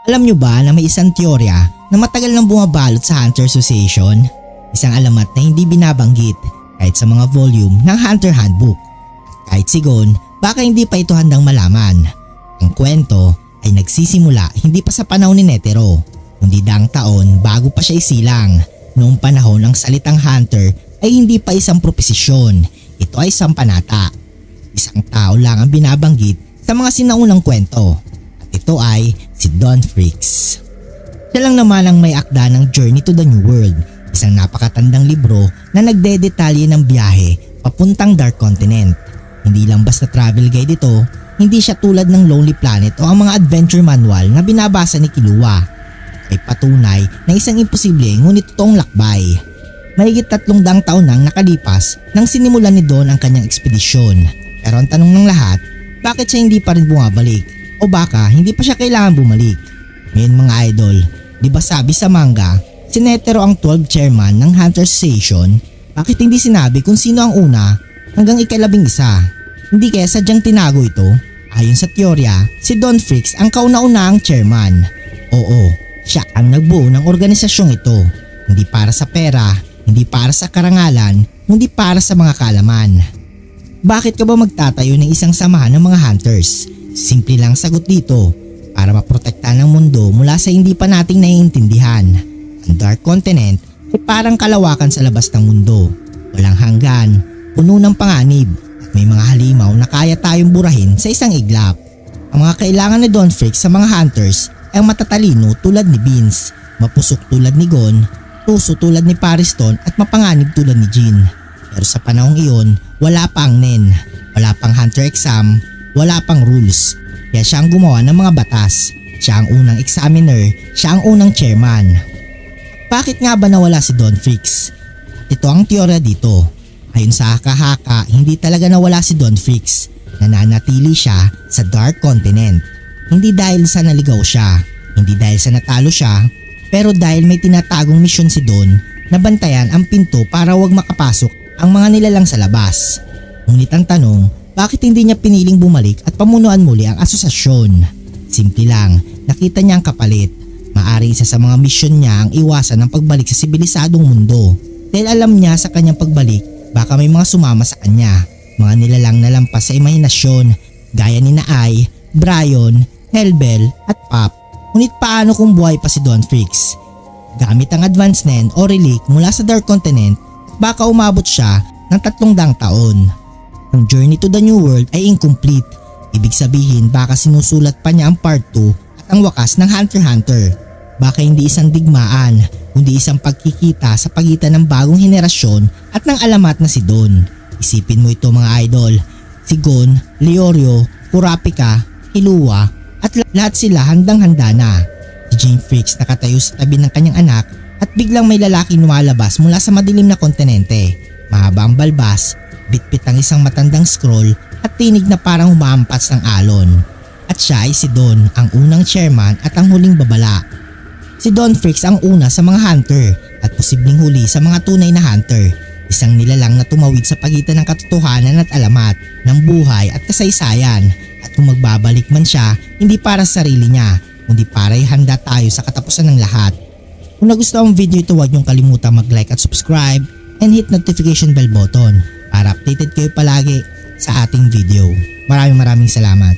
Alam nyo ba na may isang teorya na matagal nang bumabalot sa Hunter Association? Isang alamat na hindi binabanggit kahit sa mga volume ng Hunter Handbook. At kahit sigon, baka hindi pa ito handang malaman. Ang kwento ay nagsisimula hindi pa sa panahon ni Netero, kundi daang taon bago pa siya isilang. Noong panahon ang salitang Hunter ay hindi pa isang propesisyon, ito ay isang panata. Isang tao lang ang binabanggit sa mga sinaunang kwento at ito ay si Don Freaks. Siya lang naman ang may akda ng Journey to the New World, isang napakatandang libro na nagdedetalye ng biyahe papuntang Dark Continent. Hindi lang basta travel guide ito, hindi siya tulad ng Lonely Planet o ang mga adventure manual na binabasa ni Killua. Ay patunay na isang imposible ngunit totoong lakbay. Mahigit 300 taon nang nakalipas nang sinimulan ni Don ang kanyang ekspedisyon. Pero ang tanong ng lahat, bakit siya hindi pa rin bumabalik? O baka hindi pa siya kailangan bumalik? Ngayon mga idol, di ba sabi sa manga, si Netero ang 12th chairman ng Hunter Association? Bakit hindi sinabi kung sino ang una hanggang ika-11? Hindi kaya sadyang tinago ito? Ayon sa teorya, si Don Freaks ang kauna-unahang chairman. Oo, siya ang nagbuo ng organisasyong ito. Hindi para sa pera, hindi para sa karangalan, hindi para sa mga kaalaman. Bakit ka ba magtatayo ng isang samahan ng mga hunters? Simple lang sagot dito, para maprotektahan ang mundo mula sa hindi pa nating naiintindihan. Ang Dark Continent ay parang kalawakan sa labas ng mundo. Walang hanggan, puno ng panganib at may mga halimaw na kaya tayong burahin sa isang iglap. Ang mga kailangan ni Don Freaks sa mga hunters ay matatalino tulad ni Vince, mapusok tulad ni Gon, tuso tulad ni Pariston at mapanganib tulad ni Jean. Pero sa panahong iyon, wala pa ang NEN, wala pang Hunter exam, wala pang rules. Kaya siya ang gumawa ng mga batas, siya ang unang examiner, siya ang unang chairman. Bakit nga ba nawala si Don Freaks? Ito ang teorya dito. Ayon sa haka-haka, hindi talaga nawala si Don Freaks. Nananatili siya sa Dark Continent. Hindi dahil sa naligaw siya, hindi dahil sa natalo siya, pero dahil may tinatagong misyon si Don na bantayan ang pinto para wag makapasok ang mga nilalang sa labas. Ngunit ang tanong, bakit hindi niya piniling bumalik at pamunuan muli ang asosasyon? Simple lang, nakita niya ang kapalit. Maaring isa sa mga misyon niya ang iwasan ng pagbalik sa sibilisadong mundo. Dahil alam niya sa kanyang pagbalik, baka may mga sumama sa kanya, mga nilalang na lampas sa imahinasyon, gaya ni Ai, Brian, Hellbell at Pop. Ngunit paano kung buhay pa si Don Freaks? Gamit ang advanced NEN o relic mula sa Dark Continent, baka umabot siya ng 300 taon. Ang Journey to the New World ay incomplete. Ibig sabihin baka sinusulat pa niya ang part 2 at ang wakas ng Hunter x Hunter. Baka hindi isang digmaan, kundi isang pagkikita sa pagitan ng bagong henerasyon at ng alamat na si Don. Isipin mo ito mga idol, si Gon, Leorio, Kurapika, Killua at lahat sila handang-handa na. Si Jean Freaks nakatayo sa tabi ng kanyang anak at biglang may lalaki lumalabas mula sa madilim na kontinente. Mahaba ang balbas, bitbit ang isang matandang scroll at tinig na parang humahampas ng alon. At siya ay si Don, ang unang chairman at ang huling babala. Si Don Freaks ang una sa mga hunter at posibleng huli sa mga tunay na hunter. Isang nilalang na tumawid sa pagitan ng katotohanan at alamat, ng buhay at kasaysayan. At kung magbabalik man siya, hindi para sa sarili niya, kundi para ihanda tayo sa katapusan ng lahat. Kung nagustuhan ang video ito, huwag niyong kalimutang mag-like at subscribe and hit notification bell button para updated kayo palagi sa ating video. Maraming salamat.